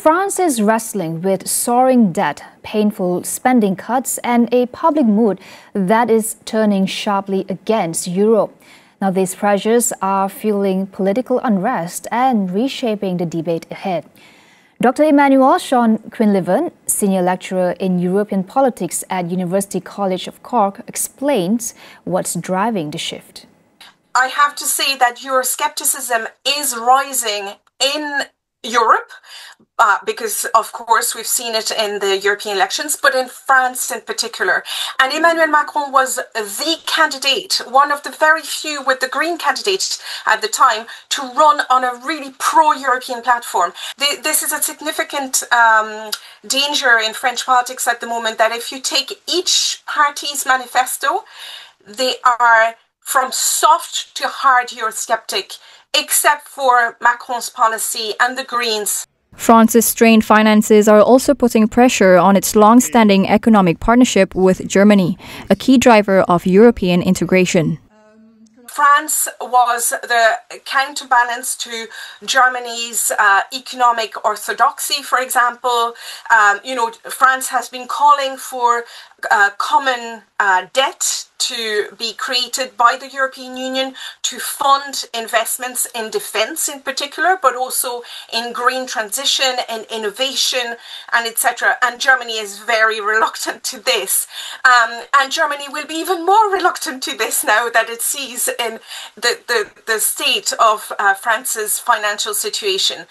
France is wrestling with soaring debt, painful spending cuts, and a public mood that is turning sharply against Europe. Now, these pressures are fueling political unrest and reshaping the debate ahead. Dr. Emmanuelle Schön-Quinlivan, senior lecturer in European politics at University College of Cork, explains what's driving the shift. I have to say that Euroscepticism is rising in Europe because, of course, we've seen it in the European elections, but in France in particular. And Emmanuel Macron was the candidate, one of the very few with the Green candidate at the time, to run on a really pro-European platform. This is a significant danger in French politics at the moment, that if you take each party's manifesto, they are from soft to hard Eurosceptic, except for Macron's policy and the Greens. France's strained finances are also putting pressure on its long-standing economic partnership with Germany, a key driver of European integration. France was the counterbalance to Germany's economic orthodoxy, for example. France has been calling for common debt to be created by the European Union to fund investments in defence in particular, but also in green transition and innovation and etc. And Germany is very reluctant to this. And Germany will be even more reluctant to this now that it sees in the state of France's financial situation.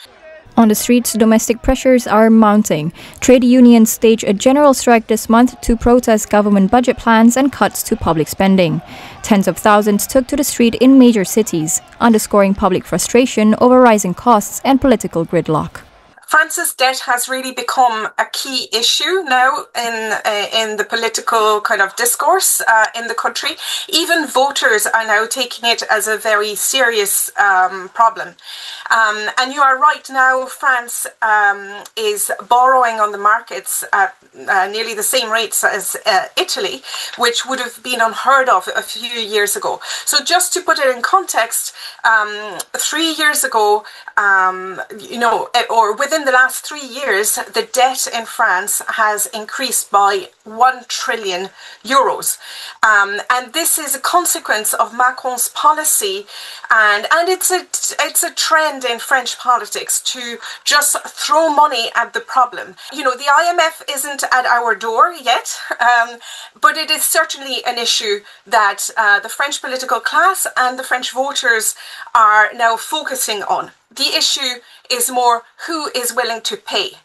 On the streets, domestic pressures are mounting. Trade unions stage a general strike this month to protest government budget plans and cuts to public spending. Tens of thousands took to the street in major cities, underscoring public frustration over rising costs and political gridlock. France's debt has really become a key issue now in the political kind of discourse in the country. Even voters are now taking it as a very serious problem. And you are right, now France is borrowing on the markets at nearly the same rates as Italy, which would have been unheard of a few years ago. So just to put it in context, 3 years ago, or within the last 3 years, the debt in France has increased by 1 trillion euros. And this is a consequence of Macron's policy, and it's a trend in French politics to just throw money at the problem. The IMF isn't at our door yet, but it is certainly an issue that the French political class and the French voters are now focusing on. The issue is more who is willing to pay.